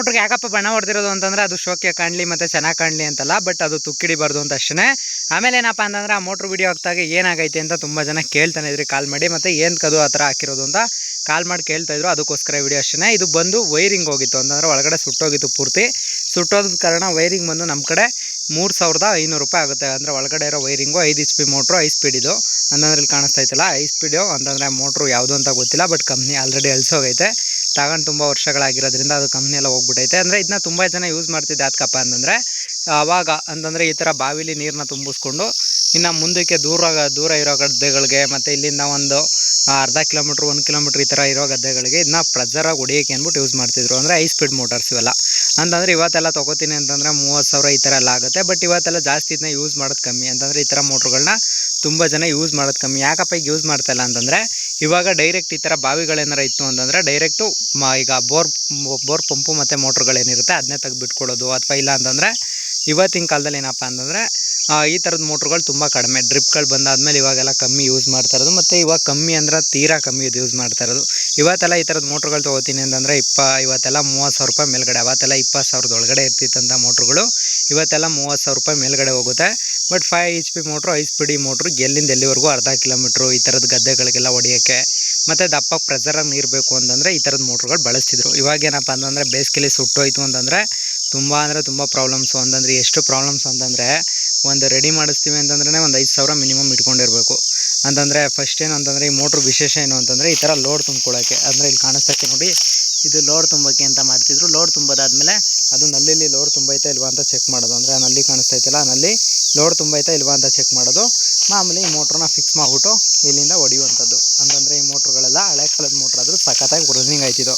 ಮೋಟ್ರಿಗೆ ಯಾಕಪ್ಪ ಬಣ್ಣ ಹೊಡೆದಿರೋದು ಅಂತಂದರೆ ಅದು ಶೋಕೆ ಕಾಣಲಿ ಮತ್ತು ಚೆನ್ನಾಗಿ ಕಾಣಲಿ ಅಂತಲ್ಲ, ಬಟ್ ಅದು ತುಕ್ಕಿಡಿಬಾರ್ದು ಅಂತ ಅಷ್ಟೇ. ಆಮೇಲೆ ಏನಪ್ಪ ಅಂತಂದರೆ ಆ ಮೋಟ್ರ್ ವಿಡಿಯೋ ಹಾಕ್ತಾಗ ಏನಾಗೈತೆ ಅಂತ ತುಂಬ ಜನ ಕೇಳ್ತಾನೆ ಇದ್ರಿ ಕಾಲ್ ಮಾಡಿ, ಮತ್ತು ಏನಕ್ಕದು ಆ ಥರ ಹಾಕಿರೋದು ಅಂತ ಕಾಲ್ ಮಾಡಿ ಕೇಳ್ತಾಯಿದ್ರು. ಅದಕ್ಕೋಸ್ಕರ ವಿಡಿಯೋ ಅಷ್ಟೇ. ಇದು ಬಂದು ವೈರಿಂಗ್ ಹೋಗಿತ್ತು ಅಂತಂದರೆ ಒಳಗಡೆ ಸುಟ್ಟೋಗಿತ್ತು ಪೂರ್ತಿ. ಸುಟ್ಟೋದ ಕಾರಣ ವೈರಿಂಗ್ ಬಂದು ನಮ್ಮ ಕಡೆ 3500 ರೂಪಾಯಿ ಆಗುತ್ತೆ. ಅಂದರೆ ಒಳಗಡೆ ಇರೋ ವೈರಿಂಗು 5 HP ಮೋಟ್ರು, 5 ಸ್ಪೀಡ್ ಇದು. ಅಂತಂದ್ರೆ ಇಲ್ಲಿ ಕಾಣಿಸ್ತಾ ಇತ್ತಲ್ಲ 5 ಸ್ಪೀಡು ಅಂತಂದರೆ ಮೋಟ್ರು ಯಾವುದು ಅಂತ ಗೊತ್ತಿಲ್ಲ, ಬಟ್ ಕಂಪ್ನಿ ಆಲ್ರೆಡಿ ಅಳಿಸೋಗೈತೆ. ತಗೊಂಡು ತುಂಬ ವರ್ಷಗಳಾಗಿರೋದ್ರಿಂದ ಅದು ಕಂಪ್ನಿ ಎಲ್ಲ ಹೋಗ್ಬಿಟ್ಟೈತೆ. ಅಂದರೆ ಇದನ್ನ ತುಂಬ ಜನ ಯೂಸ್ ಮಾಡ್ತಿದ್ದೆ. ಯಾಕಪ್ಪ ಅಂತಂದರೆ ಆವಾಗ ಅಂತಂದರೆ ಈ ಥರ ಬಾವಿಲಿ ನೀರನ್ನ ತುಂಬಿಸ್ಕೊಂಡು ಇನ್ನು ಮುಂದಕ್ಕೆ ದೂರ ಇರೋ ಗದ್ದೆಗಳಿಗೆ ಮತ್ತು ಇಲ್ಲಿಂದ ಒಂದು ಅರ್ಧ ಕಿಲೋಮೀಟ್ರ್ 1 ಕಿಲೋಮೀಟ್ರ್ ಈ ಥರ ಇರೋ ಗದ್ದೆಗಳಿಗೆ ಇದನ್ನ ಪ್ರೆಜರಾಗಿ ಹೊಡಿಯೋಕ್ಕೆ ಅಂದ್ಬಿಟ್ಟು ಯೂಸ್ ಮಾಡ್ತಿದ್ರು. ಅಂದರೆ 5 ಸ್ಪೀಡ್ ಮೋಟರ್ಸ್ ಇವೆಲ್ಲ. ಅಂತಂದರೆ ಇವತ್ತೆಲ್ಲ ತೊಗೋತೀನಿ ಅಂತಂದರೆ 30,000 ಈ ಥರ ಎಲ್ಲ ಆಗುತ್ತೆ. ಬಟ್ ಇವತ್ತೆಲ್ಲ ಜಾಸ್ತಿ ಇದನ್ನ ಯೂಸ್ ಮಾಡೋದು ಕಮ್ಮಿ. ಅಂತಂದರೆ ಈ ಥರ ಮೋಟ್ರುಗಳನ್ನ ತುಂಬ ಜನ ಯೂಸ್ ಮಾಡೋದು ಕಮ್ಮಿ. ಯಾಕಪ್ಪ ಈಗ ಯೂಸ್ ಮಾಡ್ತಾಯಿಲ್ಲ ಅಂತಂದರೆ ಇವಾಗ ಡೈರೆಕ್ಟ್ ಈ ಥರ ಬಾವಿಗಳೇನಾರ ಇತ್ತು ಅಂತಂದರೆ ಡೈರೆಕ್ಟು ಈಗ ಬೋರ್ ಪಂಪು ಮತ್ತು ಮೋಟ್ರುಗಳೇನಿರುತ್ತೆ ಅದನ್ನೇ ತೆಗೆದು ಬಿಟ್ಕೊಡೋದು. ಅಥವಾ ಇಲ್ಲ ಅಂತಂದರೆ ಇವತ್ತಿನ ಕಾಲದಲ್ಲಿ ಏನಪ್ಪ ಅಂತಂದರೆ ಈ ಥರದ ಮೋಟ್ರುಗಳು ತುಂಬ ಕಡಿಮೆ. ಡ್ರಿಪ್ಗಳು ಬಂದಾದಮೇಲೆ ಇವಾಗೆಲ್ಲ ಕಮ್ಮಿ ಯೂಸ್ ಮಾಡ್ತಾ ಇರೋದು. ಮತ್ತು ಇವಾಗ ಕಮ್ಮಿ ಅಂದ್ರೆ ತೀರಾ ಕಮ್ಮಿ ಇದು ಯೂಸ್ ಮಾಡ್ತಾ ಇರೋದು. ಇವತ್ತೆಲ್ಲ ಈ ಥರದ ಮೋಟ್ರುಗಳು ತೊಗೋತೀನಿ ಅಂತಂದರೆ ಇವತ್ತೆಲ್ಲ 30,000 ರೂಪಾಯಿ ಮೇಲ್ಗಡೆ. ಅವತ್ತೆಲ್ಲ 20,000 ಒಳಗಡೆ ಇರ್ತಿತ್ತಂಥ ಮೋಟ್ರುಗಳು ಇವತ್ತೆಲ್ಲ 30,000 ರೂಪಾಯಿ ಮೇಲ್ಗಡೆ ಹೋಗುತ್ತೆ. But 5 HP motor, 5 speedy motor ಎಲ್ಲಿಂದ ಎಲ್ಲಿವರೆಗೂ ಅರ್ಧ ಕಿಲೋಮೀಟ್ರು ಈ ಥರದ ಗದ್ದೆಗಳಿಗೆಲ್ಲ ಹೊಡಿಯೋಕ್ಕೆ ಮತ್ತು ದಪ್ಪ ಪ್ರೆಜರಾಗಿ ನೀರು ಬೇಕು ಅಂತಂದರೆ ಈ ಥರದ ಮೋಟ್ರುಗಳು ಬಳಸ್ತಿದ್ರು. ಇವಾಗೇನಪ್ಪ ಅಂತಂದರೆ ಬೇಸಿಗೆಲಿ ಸುಟ್ಟೋಯ್ತು ಅಂತಂದರೆ ತುಂಬ ಪ್ರಾಬ್ಲಮ್ಸು. ಅಂತಂದರೆ ಎಷ್ಟು ಪ್ರಾಬ್ಲಮ್ಸ್ ಅಂತಂದರೆ ಒಂದು ರೆಡಿ ಮಾಡಿಸ್ತೀವಿ ಅಂತಂದ್ರೆ ಒಂದು 5,000 ಮಿನಿಮಮ್ ಇಟ್ಕೊಂಡಿರಬೇಕು. ಅಂತಂದರೆ ಫಸ್ಟ್ ಏನು ಅಂತಂದರೆ ಈ ಮೋಟ್ರ್ ವಿಶೇಷ ಏನು ಅಂತಂದರೆ ಈ ಥರ ಲೋಡ್ ತುಂಬ್ಕೊಳ್ಳೋಕ್ಕೆ. ಅಂದರೆ ಇಲ್ಲಿ ಕಾಣಿಸ್ತೈತೆ ನೋಡಿ, ಇದು ಲೋಡ್ ತುಂಬೋಕ್ಕೆ ಅಂತ ಮಾಡ್ತಿದ್ರು. ಲೋಡ್ ತುಂಬೋದಾದ್ಮೇಲೆ ಅದು ನಲ್ಲಿಲಿ ಲೋಡ್ ತುಂಬೈತಾ ಇಲ್ವಾ ಅಂತ ಚೆಕ್ ಮಾಡೋದು. ಅಂದರೆ ಆ ನಲ್ಲಿ ಕಾಣಿಸ್ತೈತಿಲ್ಲ, ಆ ನಲ್ಲಿ ಲೋಡ್ ತುಂಬೈತಾ ಇಲ್ವಾ ಅಂತ ಚೆಕ್ ಮಾಡೋದು. ಮಾಮೂಲಿ ಈ ಮೋಟ್ರನ್ನ ಫಿಕ್ಸ್ ಮಾಡಿಬಿಟ್ಟು ಇಲ್ಲಿಂದ ಹೊಡೆಯುವಂಥದ್ದು. ಅಂತಂದರೆ ಈ ಮೋಟ್ರುಗಳೆಲ್ಲ ಹಳೆ ಕಾಲದ ಮೋಟ್ರ್ ಆದರೂ ಸಖತ್ತಾಗಿ ರನ್ನಿಂಗ್ ಆಯ್ತಿದ್ದು.